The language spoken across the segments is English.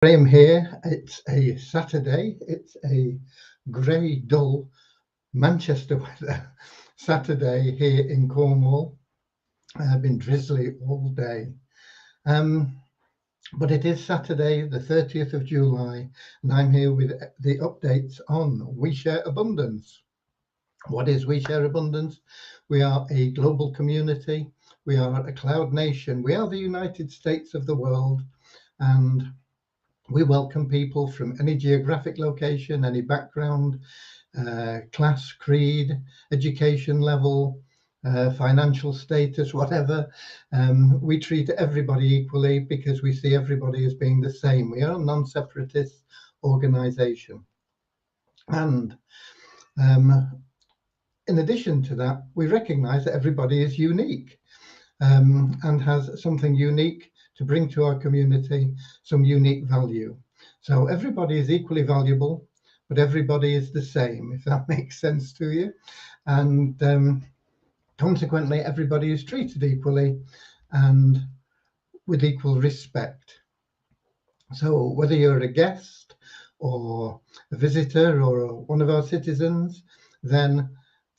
Graham here. It's a Saturday. It's a grey, dull Manchester weather Saturday here in Cornwall. Been drizzly all day. But it is Saturday, the 30th of July, and I'm here with the updates on We Share Abundance. What is We Share Abundance? We are a global community. We are a cloud nation. We are the United States of the world, and we welcome people from any geographic location, any background, class, creed, education level, financial status, whatever. We treat everybody equally because we see everybody as being the same. We are a non-separatist organization. And in addition to that, we recognize that everybody is unique and has something unique to bring to our community, some unique value. So everybody is equally valuable, but everybody is the same, if that makes sense to you. And consequently, everybody is treated equally and with equal respect. So whether you're a guest or a visitor or one of our citizens, then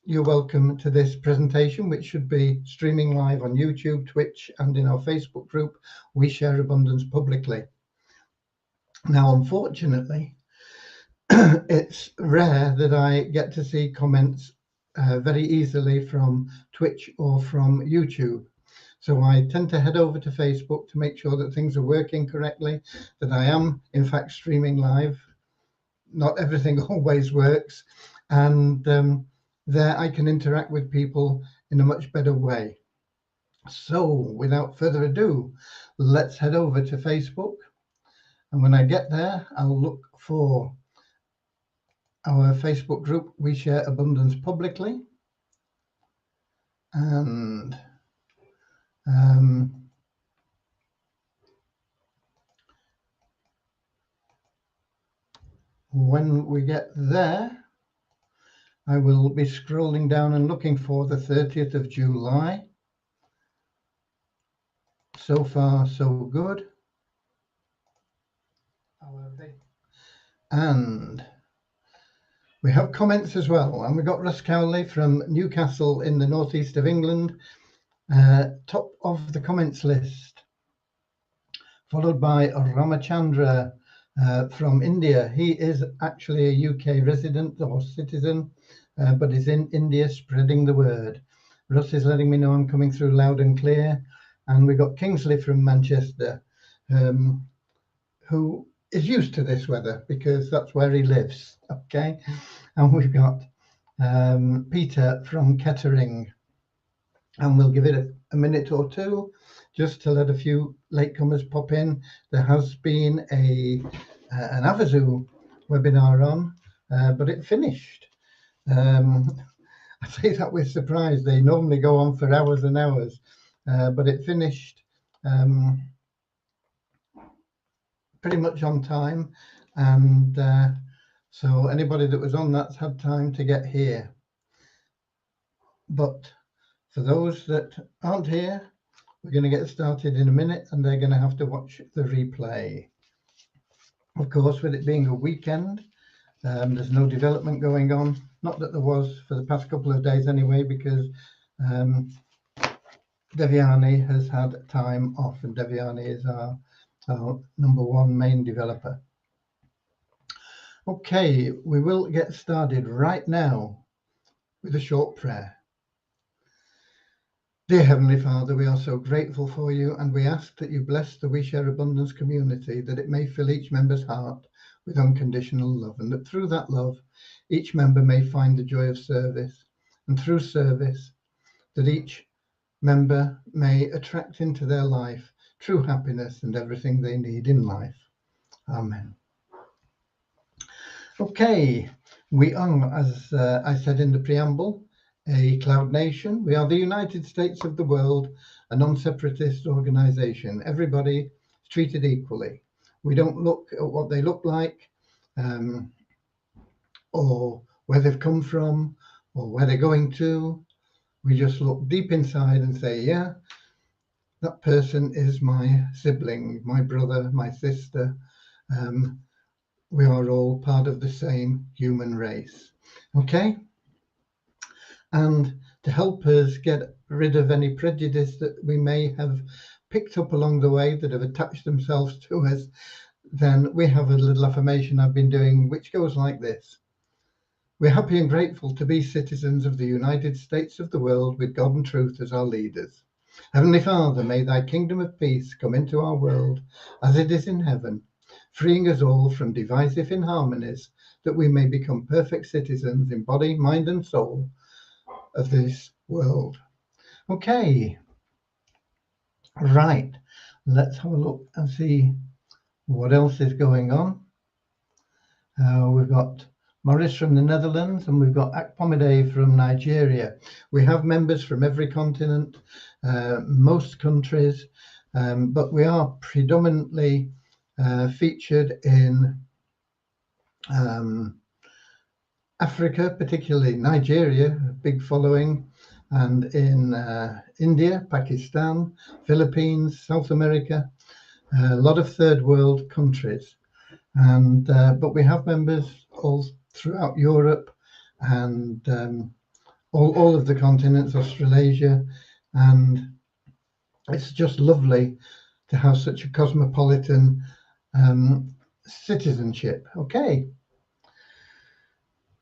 you're welcome to this presentation, which should be streaming live on YouTube, Twitch, and in our Facebook group, We Share Abundance Publicly. Now, unfortunately, it's rare that I get to see comments very easily from Twitch or from YouTube. So I tend to head over to Facebook to make sure that things are working correctly, that I am, in fact, streaming live. Not everything always works. And there I can interact with people in a much better way. So without further ado, let's head over to Facebook. And when I get there, I'll look for our Facebook group, We Share Abundance Publicly. And when we get there, I will be scrolling down and looking for the 30th of July. So far, so good. And we have comments as well. And we got Russ Cowley from Newcastle in the northeast of England, top of the comments list, followed by Ramachandra from India. He is actually a UK resident or citizen, but is in India spreading the word. Russ is letting me know I'm coming through loud and clear. And we got Kingsley from Manchester, who is used to this weather because that's where he lives. Okay. And we've got Peter from Kettering. And we'll give it a minute or two just to let a few latecomers pop in. There has been an Avazu webinar on, but it finished. I say that with surprise. They normally go on for hours and hours, but it finished pretty much on time. And so anybody that was on that's had time to get here. But for those that aren't here, we're going to get started in a minute and they're going to have to watch the replay. Of course, with it being a weekend, there's no development going on. Not that there was for the past couple of days anyway, because Devyani has had time off, and Devyani is our #1 main developer. Okay, we will get started right now with a short prayer. Dear Heavenly Father, we are so grateful for you, and we ask that you bless the We Share Abundance community, that it may fill each member's heart with unconditional love, and that through that love, each member may find the joy of service, and through service, that each member may attract into their life true happiness and everything they need in life. Amen. Okay, we are, as I said in the preamble, a cloud nation. We are the United States of the world, a non-separatist organization. Everybody is treated equally. We don't look at what they look like, or where they've come from, or where they're going to. We just look deep inside and say, yeah, that person is my sibling, my brother, my sister, we are all part of the same human race. Okay? And to help us get rid of any prejudice that we may have picked up along the way that have attached themselves to us, then we have a little affirmation I've been doing, which goes like this. We're happy and grateful to be citizens of the United States of the world with God and truth as our leaders. Heavenly Father, may thy kingdom of peace come into our world as it is in heaven, freeing us all from divisive inharmonies, that we may become perfect citizens in body, mind and soul of this world. Okay, right, let's have a look and see what else is going on. We've got Morris from the Netherlands, and we've got Akpomide from Nigeria. We have members from every continent, most countries, but we are predominantly featured in Africa, particularly Nigeria, a big following, and in India, Pakistan, Philippines, South America, a lot of third world countries. And but we have members all throughout Europe and all of the continents, Australasia, and it's just lovely to have such a cosmopolitan citizenship. Okay.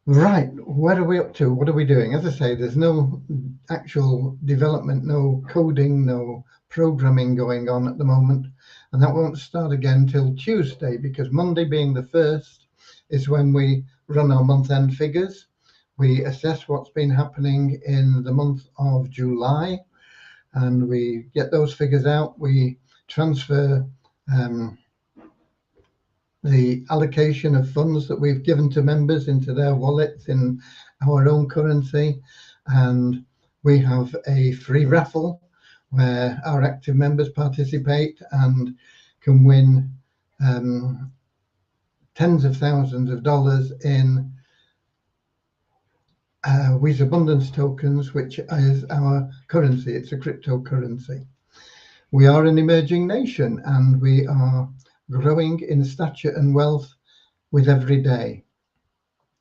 Right, what are we up to? What are we doing? As I say, there's no actual development, no coding, no programming going on at the moment, and that won't start again till Tuesday, because Monday being the 1st is when we run our month-end figures. We assess what's been happening in the month of July, and we get those figures out. We transfer the allocation of funds that we've given to members into their wallets in our own currency, and we have a free raffle where our active members participate and can win tens of thousands of dollars in Share Abundance tokens, which is our currency. It's a cryptocurrency. We are an emerging nation, and we are growing in stature and wealth with every day.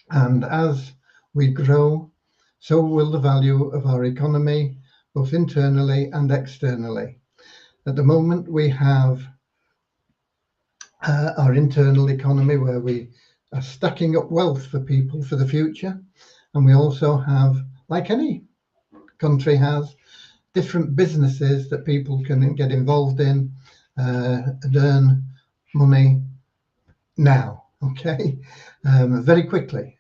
And as we grow, so will the value of our economy, both internally and externally. At the moment, we have our internal economy, where we are stacking up wealth for people for the future. And we also have, like any country has, different businesses that people can get involved in and earn money now, okay, very quickly.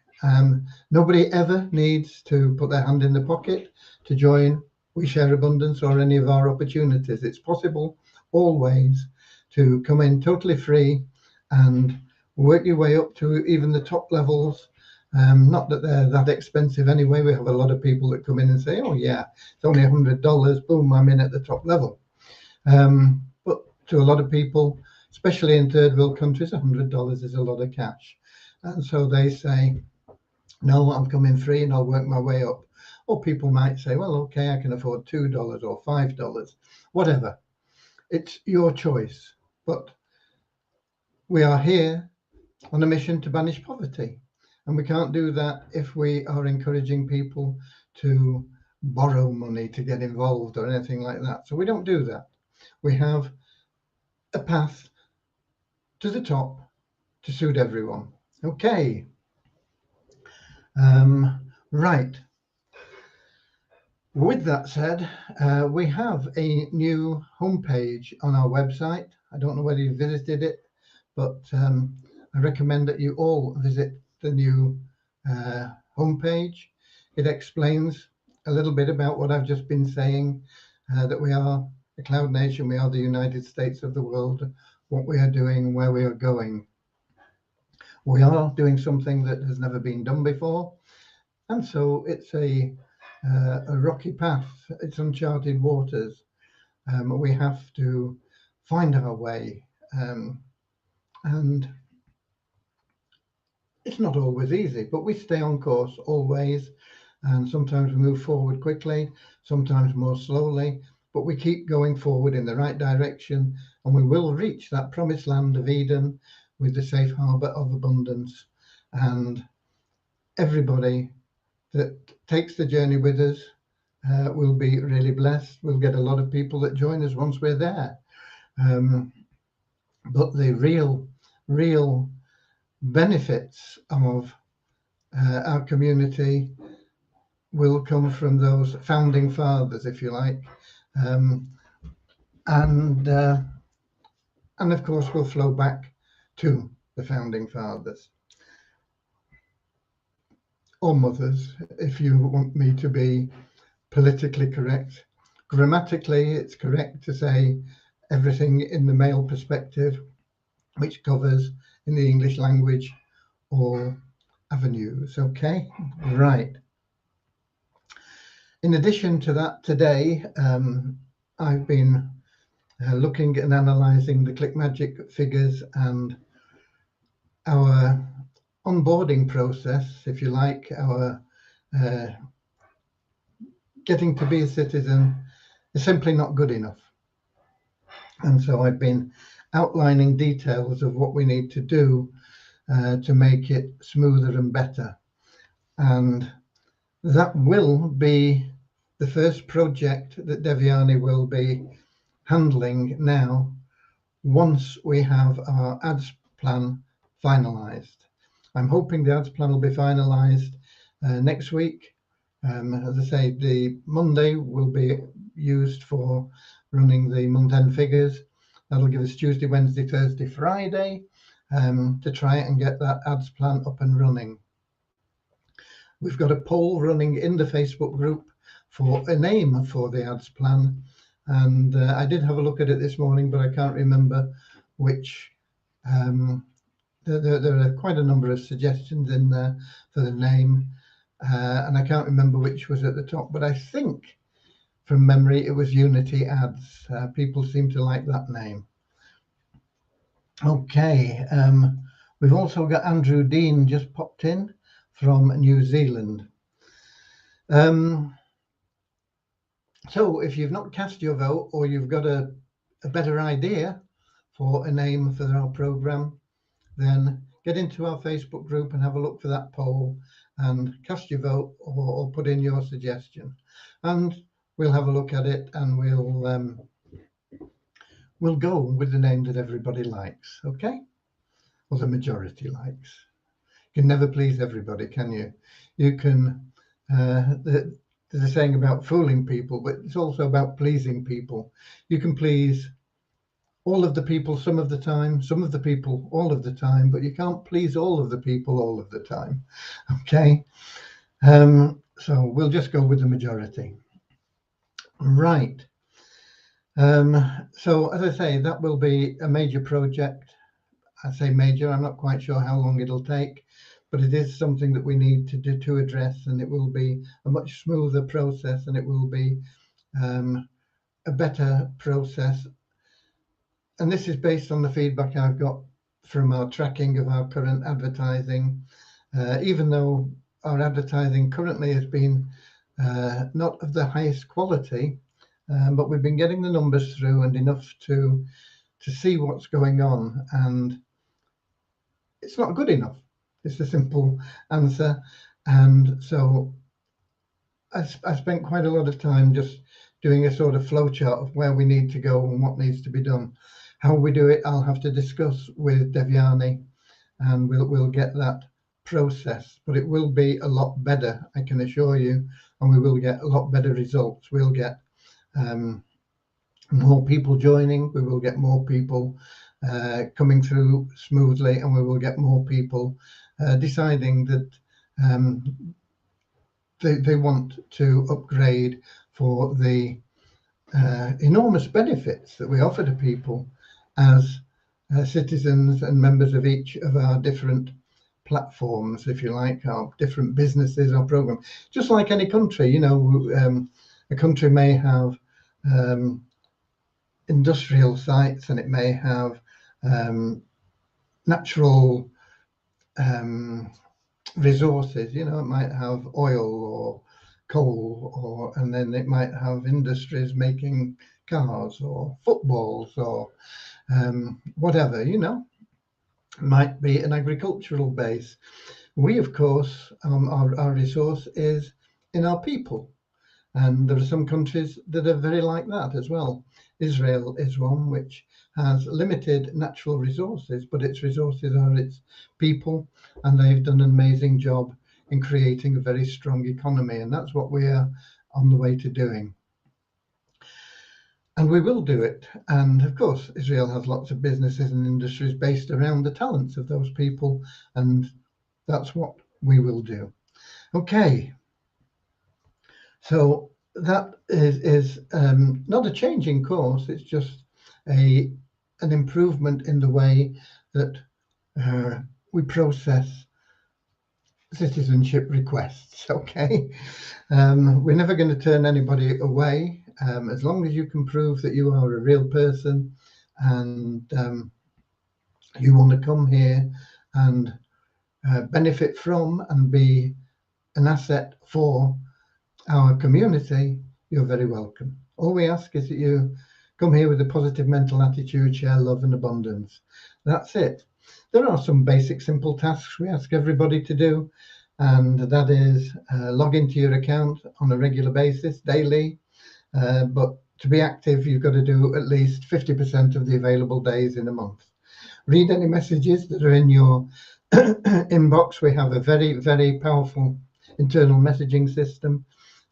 Nobody ever needs to put their hand in the pocket to join We Share Abundance or any of our opportunities. It's possible always to come in totally free and work your way up to even the top levels. Not that they're that expensive anyway. We have a lot of people that come in and say, oh yeah, it's only $100, boom, I'm in at the top level. But to a lot of people, especially in third world countries, $100 is a lot of cash. And so they say, no, I'm coming free and I'll work my way up. Or people might say, well, okay, I can afford $2 or $5, whatever. It's your choice. But we are here on a mission to banish poverty. And we can't do that if we are encouraging people to borrow money to get involved or anything like that. So we don't do that. We have a path to the top to suit everyone. Okay. Right. With that said, we have a new homepage on our website. I don't know whether you visited it, but I recommend that you all visit the new homepage. It explains a little bit about what I've just been saying, that we are a cloud nation, we are the United States of the world, what we are doing, where we are going. We are doing something that has never been done before, and so it's a rocky path. It's uncharted waters. We have to find our way, and it's not always easy, but we stay on course always, and sometimes we move forward quickly, sometimes more slowly, but we keep going forward in the right direction, and we will reach that promised land of Eden, with the safe harbour of abundance, and everybody that takes the journey with us will be really blessed. We'll get a lot of people that join us once we're there. But the real benefits of our community will come from those founding fathers, if you like, and of course will flow back to the founding fathers, or mothers, if you want me to be politically correct. Grammatically, it's correct to say everything in the male perspective, which covers in the English language all avenues. Okay, right. In addition to that, today I've been looking and analysing the ClickMagick figures and our onboarding process, if you like, our getting to be a citizen is simply not good enough. And so I've been outlining details of what we need to do to make it smoother and better. And that will be the first project that Devyani will be handling now, once we have our ads plan finalised. I'm hoping the ads plan will be finalised next week. As I say, the Monday will be used for running the month-end figures. That'll give us Tuesday, Wednesday, Thursday, Friday to try and get that ads plan up and running. We've got a poll running in the Facebook group for a name for the ads plan, and I did have a look at it this morning, but I can't remember which. There are quite a number of suggestions in there for the name, and I can't remember which was at the top, but I think from memory it was Unity Ads. People seem to like that name. Okay, we've also got Andrew Dean just popped in from New Zealand. So if you've not cast your vote, or you've got a better idea for a name for our programme, then get into our Facebook group and have a look for that poll and cast your vote, or put in your suggestion, and we'll have a look at it, and we'll go with the name that everybody likes, okay, or the majority likes. You can never please everybody, can you? You can there's a saying about fooling people, but it's also about pleasing people. You can please all of the people some of the time, some of the people all of the time, but you can't please all of the people all of the time. Okay, so we'll just go with the majority. Right. So as I say, that will be a major project. I say major, I'm not quite sure how long it'll take, but it is something that we need to do to address, and it will be a much smoother process, and it will be a better process. And this is based on the feedback I've got from our tracking of our current advertising. Even though our advertising currently has been not of the highest quality, but we've been getting the numbers through and enough to see what's going on, and it's not good enough. It's a simple answer. And so I spent quite a lot of time just doing a sort of flowchart of where we need to go and what needs to be done. How we do it, I'll have to discuss with Devyani, and we'll get that process. But it will be a lot better, I can assure you, and we will get a lot better results. We'll get more people joining. We will get more people coming through smoothly, and we will get more people deciding that they want to upgrade for the enormous benefits that we offer to people as citizens and members of each of our different platforms, if you like, our different businesses, our program. Just like any country, you know, a country may have industrial sites, and it may have natural resources. You know, it might have oil or coal, and then it might have industries making cars or footballs or whatever, you know. might be an agricultural base. We, of course, our resource is in our people. And there are some countries that are very like that as well. Israel is one which has limited natural resources, but its resources are its people, and they've done an amazing job in creating a very strong economy, and that's what we are on the way to doing. And we will do it. And of course, Israel has lots of businesses and industries based around the talents of those people, and that's what we will do. Okay. So that is not a change in course, it's just an improvement in the way that we process citizenship requests, okay? We're never going to turn anybody away, as long as you can prove that you are a real person and you want to come here and benefit from and be an asset for our community, you're very welcome. All we ask is that you come here with a positive mental attitude, share love and abundance. That's it. There are some basic simple tasks we ask everybody to do, and that is log into your account on a regular basis, daily, but to be active you've got to do at least 50% of the available days in a month. Read any messages that are in your inbox. We have a very, very powerful internal messaging system.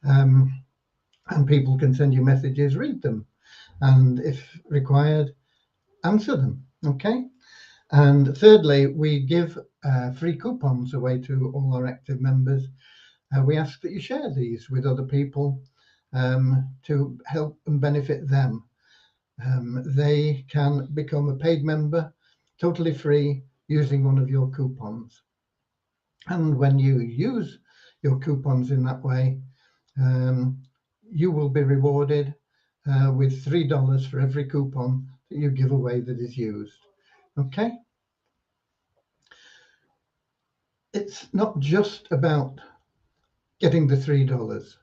And people can send you messages, read them, and if required, answer them. Okay. And thirdly, we give free coupons away to all our active members. We ask that you share these with other people to help and benefit them. They can become a paid member totally free using one of your coupons. And when you use your coupons in that way, you will be rewarded with $3 for every coupon that you give away that is used. Okay? It's not just about getting the $3.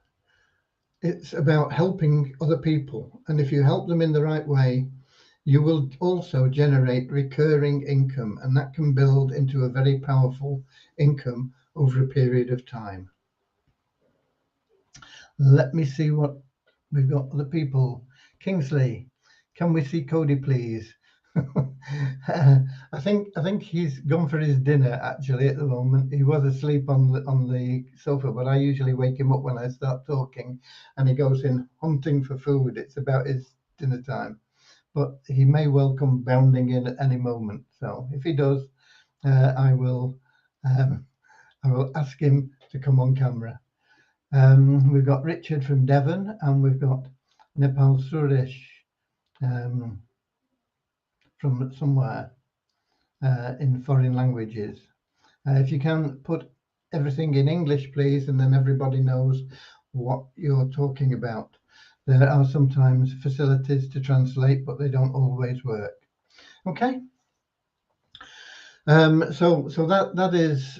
It's about helping other people. And if you help them in the right way, you will also generate recurring income, and that can build into a very powerful income over a period of time. Let me see what we've got. Other people. Kingsley, can we see Cody, please? I think he's gone for his dinner actually at the moment. He was asleep on the sofa, but I usually wake him up when I start talking, and he goes in hunting for food. It's about his dinner time, but he may well come bounding in at any moment. So if he does, I will ask him to come on camera. We've got Richard from Devon, and we've got Nepal Suresh from somewhere in foreign languages. If you can put everything in English, please, and then everybody knows what you're talking about. There are sometimes facilities to translate, but they don't always work. Okay. So that is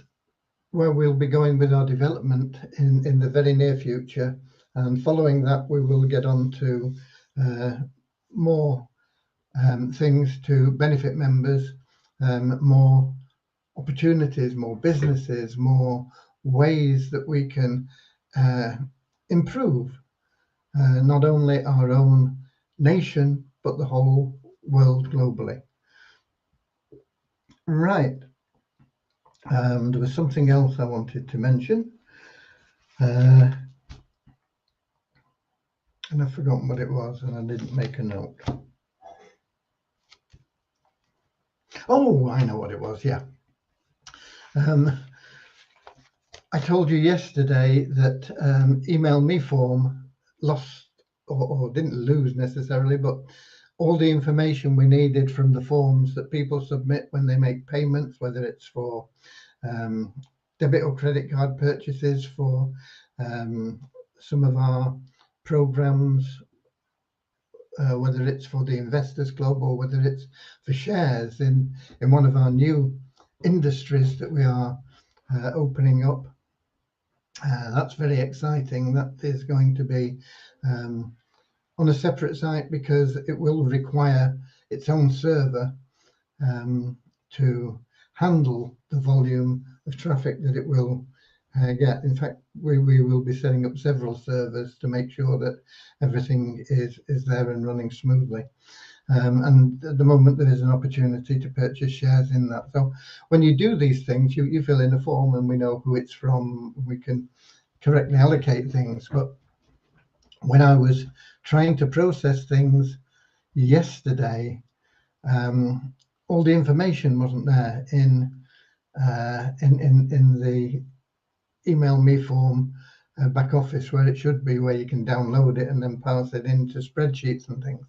where we'll be going with our development in the very near future. And following that, we will get on to more things to benefit members, more opportunities, more businesses, more ways that we can improve not only our own nation, but the whole world globally. Right. There was something else I wanted to mention. And I've forgotten what it was, and I didn't make a note. Oh, I know what it was, yeah. I told you yesterday that Email Me form lost, or didn't lose necessarily, but all the information we needed from the forms that people submit when they make payments, whether it's for debit or credit card purchases, for some of our programs, whether it's for the Investors Club or whether it's for shares in one of our new industries that we are opening up. That's very exciting. That is going to be on a separate site because it will require its own server to handle the volume of traffic that it will get. In fact, we will be setting up several servers to make sure that everything is there and running smoothly. And at the moment, there is an opportunity to purchase shares in that. So when you do these things, you fill in a form and we know who it's from. We can correctly allocate things. But when I was trying to process things yesterday, all the information wasn't there in the email me form back office where it should be, where you can download it and then pass it into spreadsheets and things.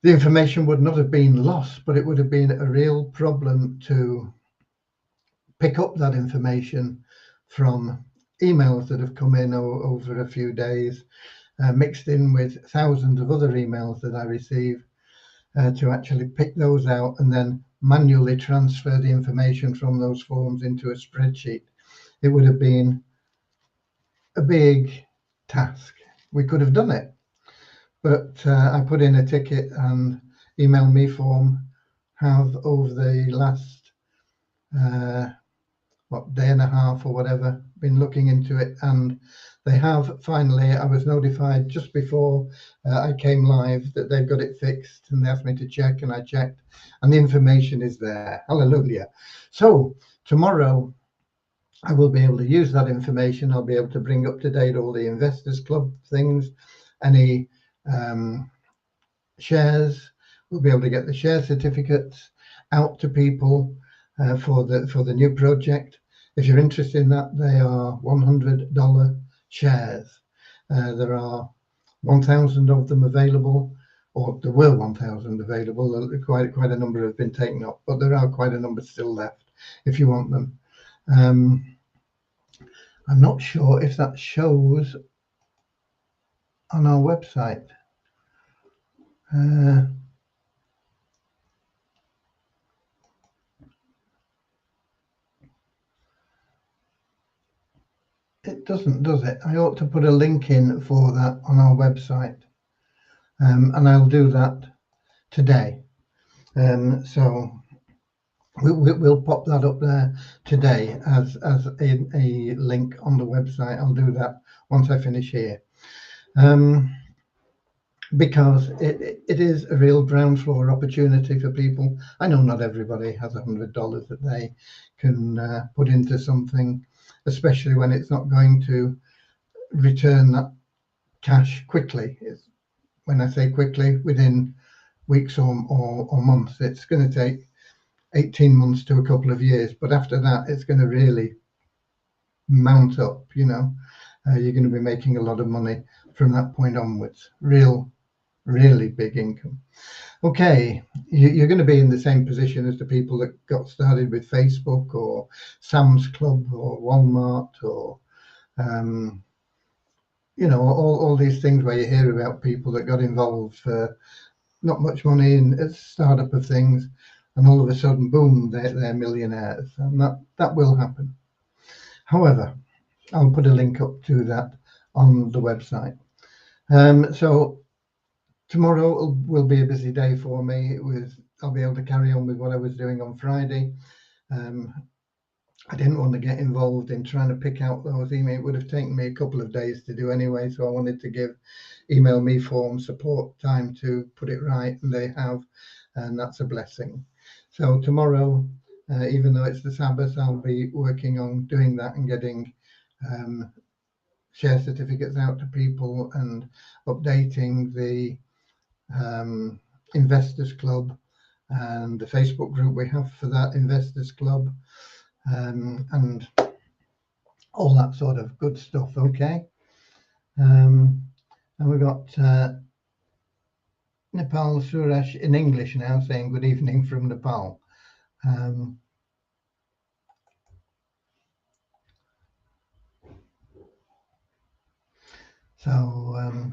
The information would not have been lost, but it would have been a real problem to pick up that information from emails that have come in over a few days, mixed in with thousands of other emails that I receive, to actually pick those out and then manually transfer the information from those forms into a spreadsheet. It would have been a big task. We could have done it, but I put in a ticket, and email me form have over the last day and a half or whatever been looking into it, and they have finally. I was notified just before I came live that they've got it fixed, and they asked me to check, and I checked, and the information is there. Hallelujah. So tomorrow I will be able to use that information. I'll be able to bring up to date all the Investors Club things, any shares. We'll be able to get the share certificates out to people for the new project. If you're interested in that, they are $100 shares. There are 1,000 of them available, or there were 1,000 available. Quite a number have been taken up, but there are quite a number still left if you want them. I'm not sure if that shows on our website. It doesn't, does it? I ought to put a link in for that on our website, and I'll do that today. So we'll pop that up there today as a link on the website. I'll do that once I finish here, because it is a real ground floor opportunity for people. I know not everybody has $100 that they can put into something, especially when it's not going to return that cash quickly. When I say quickly, within weeks or months. It's going to take 18 months to a couple of years, but after that it's going to really mount up. You're going to be making a lot of money from that point onwards. Really big income. Okay, you're going to be in the same position as the people that got started with Facebook or Sam's Club or Walmart or all these things where you hear about people that got involved for not much money in a startup of things, and all of a sudden, boom, they're millionaires, and that will happen. However, I'll put a link up to that on the website. So tomorrow will be a busy day for me. I'll be able to carry on with what I was doing on Friday. I didn't want to get involved in trying to pick out those emails. It would have taken me a couple of days to do anyway, so I wanted to give email me form support time to put it right, and they have, and that's a blessing. So tomorrow, even though it's the Sabbath, I'll be working on doing that and getting share certificates out to people and updating the Investors Club and the Facebook group we have for that Investors Club, and all that sort of good stuff. Okay, and we've got Nepal Suresh in English now saying good evening from Nepal. So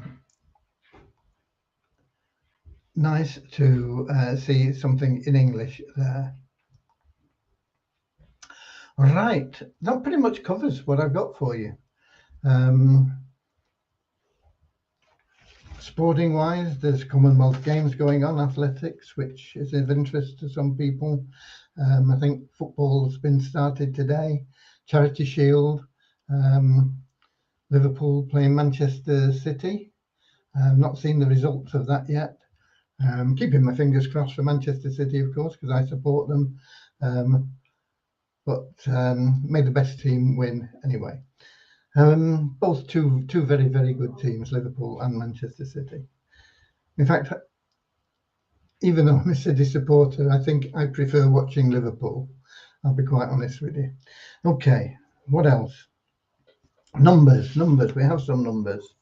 nice to see something in English there. Right, that pretty much covers what I've got for you. Sporting wise, there's Commonwealth Games going on, athletics, which is of interest to some people. I think football's been started today. Charity Shield, Liverpool playing Manchester City. I've not seen the results of that yet. Keeping my fingers crossed for Manchester City, of course, because I support them. But may the best team win anyway. Both two very, very good teams, Liverpool and Manchester City. In fact, even though I'm a City supporter, I think I prefer watching Liverpool. I'll be quite honest with you. Okay, what else? Numbers. We have some numbers.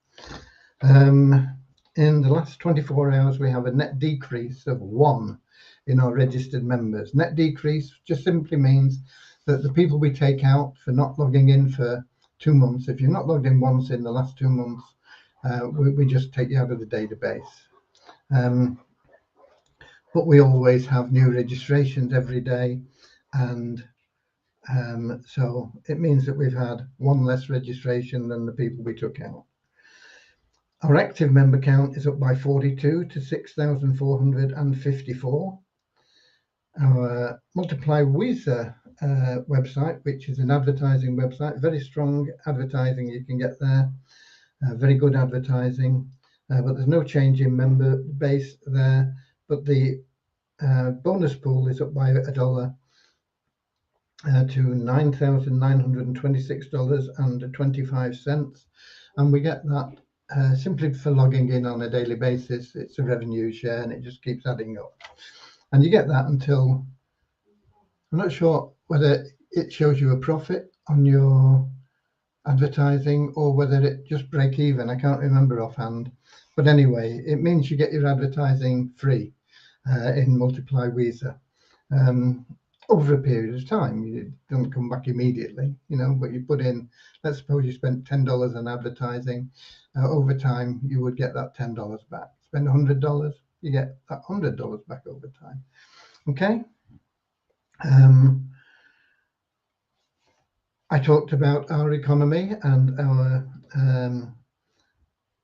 In the last 24 hours, we have a net decrease of 1 in our registered members. Net decrease just simply means that the people we take out for not logging in for 2 months, if you're not logged in once in the last 2 months, we just take you out of the database. But we always have new registrations every day, and so it means that we've had 1 less registration than the people we took out. Our active member count is up by 42 to 6,454. Our Multiply Weezer website, which is an advertising website, very strong advertising you can get there, very good advertising, but there's no change in member base there. But the bonus pool is up by $1 to $9,926.25, and we get that simply for logging in on a daily basis. It's a revenue share, and it just keeps adding up. And you get that until, I'm not sure whether it shows you a profit on your advertising or whether it just break even. I can't remember offhand, but anyway, it means you get your advertising free in Multiply Weezer over a period of time. You don't come back immediately, but you put in, let's suppose you spent $10 on advertising. Over time, you would get that $10 back. Spend $100, you get that $100 back over time. Okay. I talked about our economy and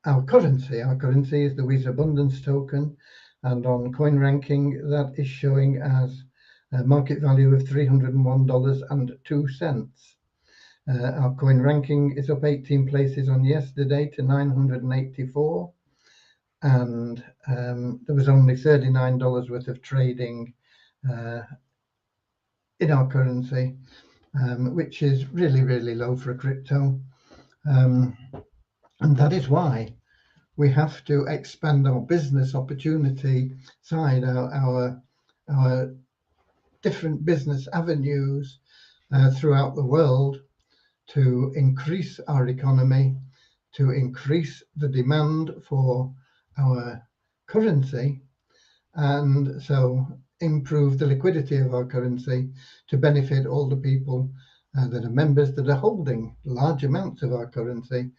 our currency. Our currency is the Share Abundance token, and on coin ranking that is showing as a market value of $301.02. Our coin ranking is up 18 places on yesterday to 984, and there was only $39 worth of trading in our currency, which is really, really low for a crypto. And that is why we have to expand our business opportunity side, our different business avenues throughout the world to increase our economy, to increase the demand for our currency, and so improve the liquidity of our currency to benefit all the people that are members that are holding large amounts of our currency,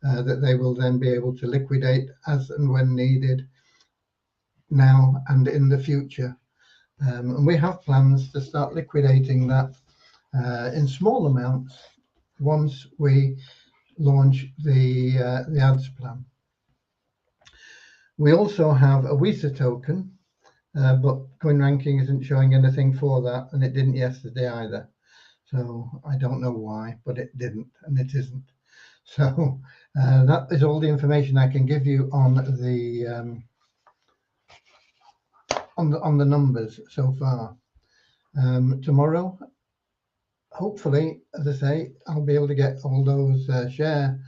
that they will then be able to liquidate as and when needed, now and in the future. And we have plans to start liquidating that in small amounts once we launch the ads plan. We also have a Weezer token, but coin ranking isn't showing anything for that, and it didn't yesterday either. So I don't know why, but it didn't, and it isn't. So that is all the information I can give you on the numbers so far. Tomorrow, hopefully, as I say, I'll be able to get all those share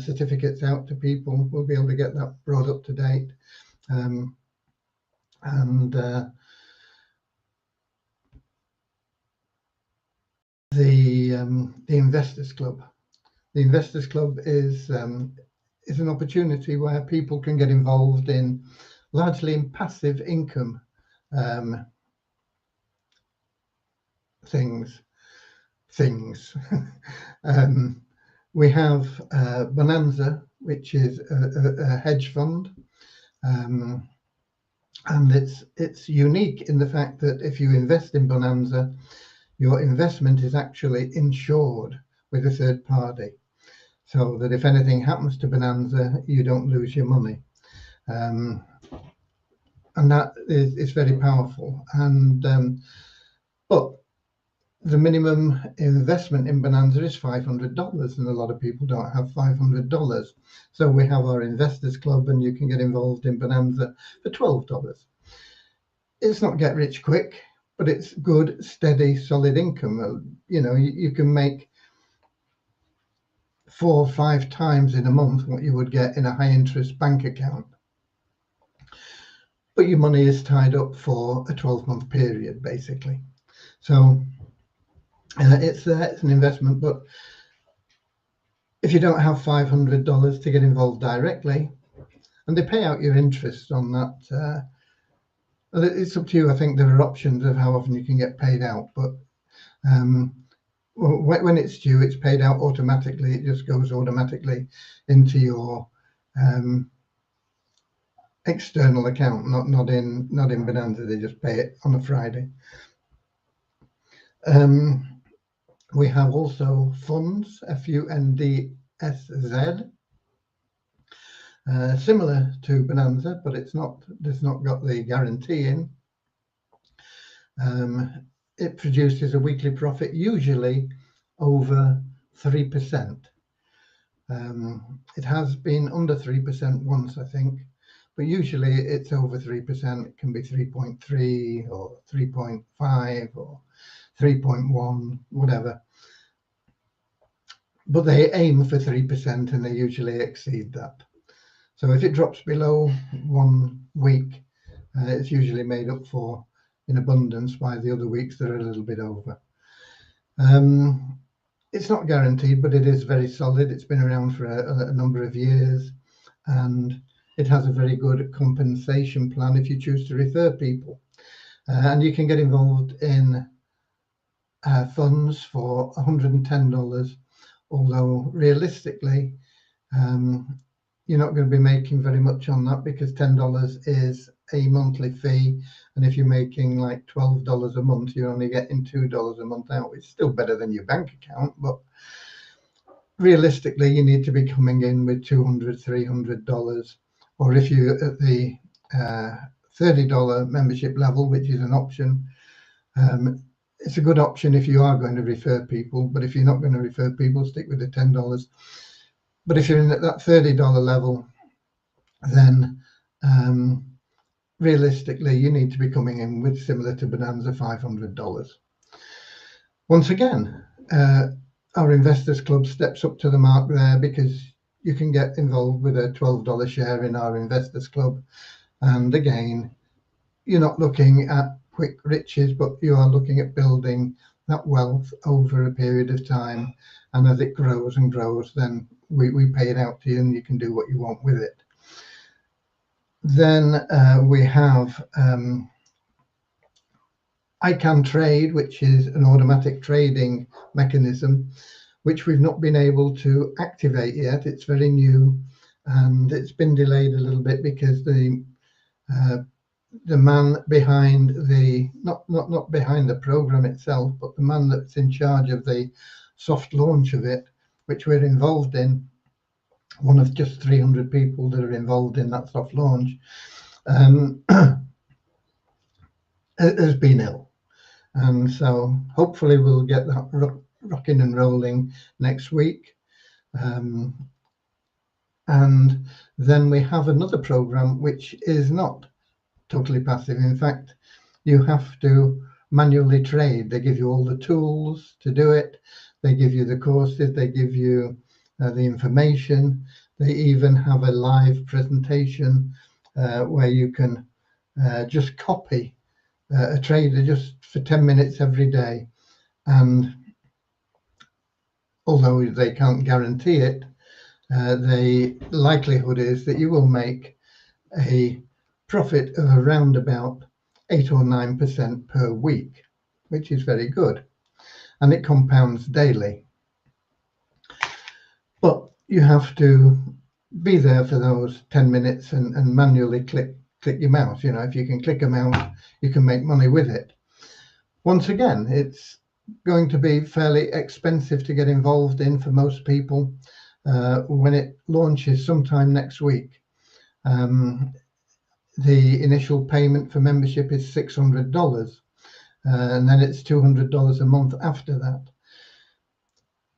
certificates out to people. We'll be able to get that brought up to date. And the Investors Club. The Investors Club is an opportunity where people can get involved in largely in passive income things. We have Bonanza, which is a hedge fund, and it's unique in the fact that if you invest in Bonanza, your investment is actually insured with a third party, so that if anything happens to Bonanza, you don't lose your money. And that is very powerful. And But the minimum investment in Bonanza is $500, and a lot of people don't have $500. So we have our investors club, and you can get involved in Bonanza for $12. It's not get rich quick, but it's good, steady, solid income. You know, you can make 4 or 5 times in a month what you would get in a high interest bank account. But your money is tied up for a 12-month period, basically. So it's an investment, but if you don't have $500 to get involved directly, and they pay out your interest on that, it's up to you. I think there are options of how often you can get paid out, but when it's due, it's paid out automatically. It just goes automatically into your external account, not in Bonanza. They just pay it on a Friday. We have also funds, FUNDSZ, similar to Bonanza, but it's not got the guarantee in. It produces a weekly profit, usually over 3%. It has been under 3% once, I think, but usually it's over 3%. It can be 3.3 or 3.5 or 3.1, whatever. But they aim for 3%, and they usually exceed that. So if it drops below 1 week, it's usually made up for in abundance, while the other weeks they're a little bit over. It's not guaranteed, but it is very solid. It's been around for a number of years, and it has a very good compensation plan if you choose to refer people. And you can get involved in funds for $110, although realistically, you're not going to be making very much on that, because $10 is a monthly fee, and if you're making like $12 a month, you're only getting $2 a month out. It's still better than your bank account, but realistically you need to be coming in with $200, $300, or if you're at the $30 membership level, which is an option, it's a good option if you are going to refer people. But if you're not going to refer people, stick with the $10. But if you're in at that $30 level, then realistically you need to be coming in with, similar to Bonanza, $500. Once again, our investors club steps up to the mark there, because you can get involved with a $12 share in our investors club, and again, you're not looking at quick riches, but you are looking at building that wealth over a period of time, and as it grows and grows, then we pay it out to you, and you can do what you want with it. Then we have I Can Trade, which is an automatic trading mechanism, which we've not been able to activate yet. It's very new, and it's been delayed a little bit because the man behind the not behind the program itself, but the man that's in charge of the soft launch of it, which we're involved in, one of just 300 people that are involved in that soft launch, has been ill. And so hopefully we'll get that rocking and rolling next week. And then we have another program which is not totally passive. In fact, you have to manually trade. They give you all the tools to do it. They give you the courses. They give you the information. They even have a live presentation where you can just copy a trader just for 10 minutes every day. And although they can't guarantee it, the likelihood is that you will make a profit of around about 8 or 9% per week, which is very good, and it compounds daily. But you have to be there for those 10 minutes and manually click your mouse. You know, if you can click a mouse, you can make money with it. Once again, it's going to be fairly expensive to get involved in for most people. When it launches sometime next week, the initial payment for membership is $600, and then it's $200 a month after that.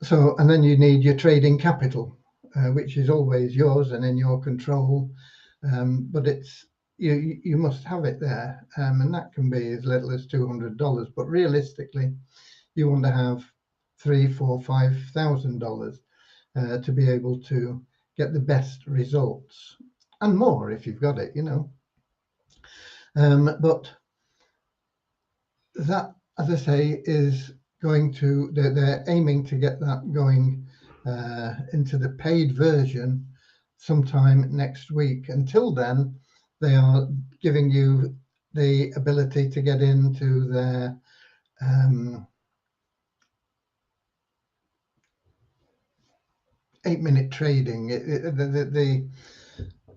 So, and then you need your trading capital, which is always yours and in your control, but it's you must have it there, and that can be as little as $200. But realistically, you want to have $3,000, $4,000, $5,000 to be able to get the best results, and more if you've got it, But that, as I say, is going to, they're aiming to get that going into the paid version sometime next week. Until then, they are giving you the ability to get into their 8-minute trading.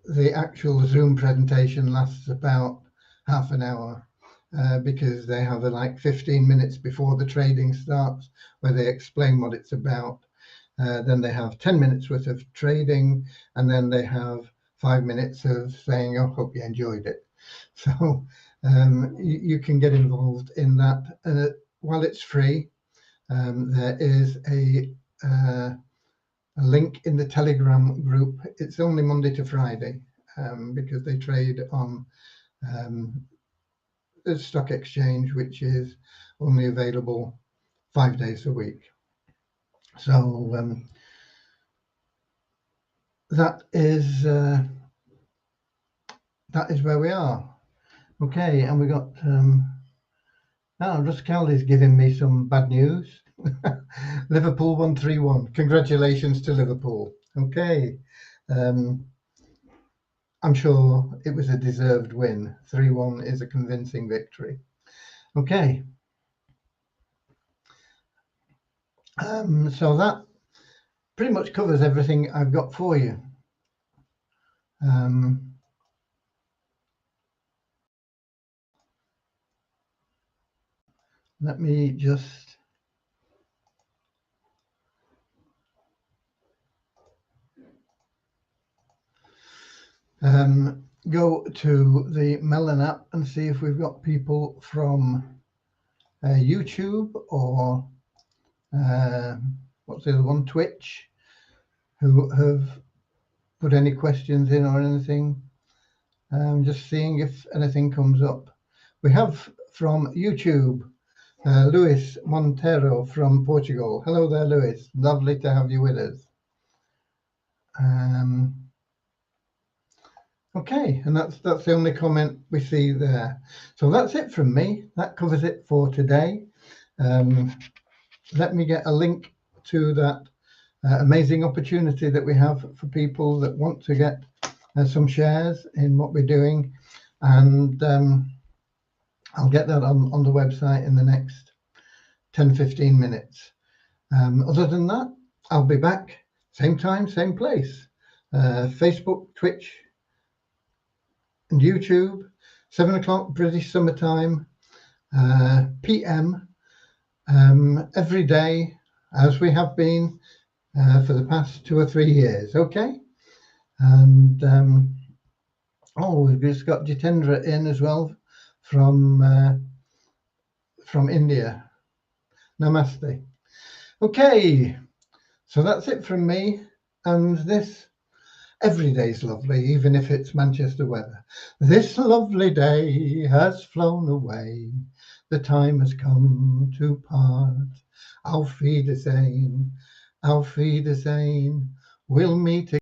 The actual Zoom presentation lasts about half an hour because they have like 15 minutes before the trading starts where they explain what it's about. Then they have 10 minutes worth of trading, and then they have 5 minutes of saying, "I hope you enjoyed it." So you can get involved in that. While it's free, there is a link in the Telegram group. It's only Monday to Friday because they trade on the stock exchange, which is only available 5 days a week. So that is where we are. Okay, and we got Russ Cowley's giving me some bad news. Liverpool 1-3-1. Congratulations to Liverpool. Okay. I'm sure it was a deserved win. 3-1 is a convincing victory. Okay. So that pretty much covers everything I've got for you. Let me just go to the Melon app and see if we've got people from YouTube or what's the other one, Twitch, who have put any questions in or anything. Just seeing if anything comes up. We have from YouTube, Luis Montero from Portugal. Hello there, Luis. Lovely to have you with us. Okay, and that's the only comment we see there. So that's it from me. That covers it for today. Let me get a link to that amazing opportunity that we have for people that want to get some shares in what we're doing, and I'll get that on the website in the next 10-15 minutes. Other than that, I'll be back same time, same place. Facebook, Twitch, and YouTube, 7 o'clock British summertime, PM, every day, as we have been for the past 2 or 3 years. Okay, and we've just got Jitendra in as well from India. Namaste. Okay, so that's it from me, and this every day's lovely, even if it's Manchester weather. This lovely day has flown away. The time has come to part. Auf Wiedersehen, auf Wiedersehen. We'll meet again.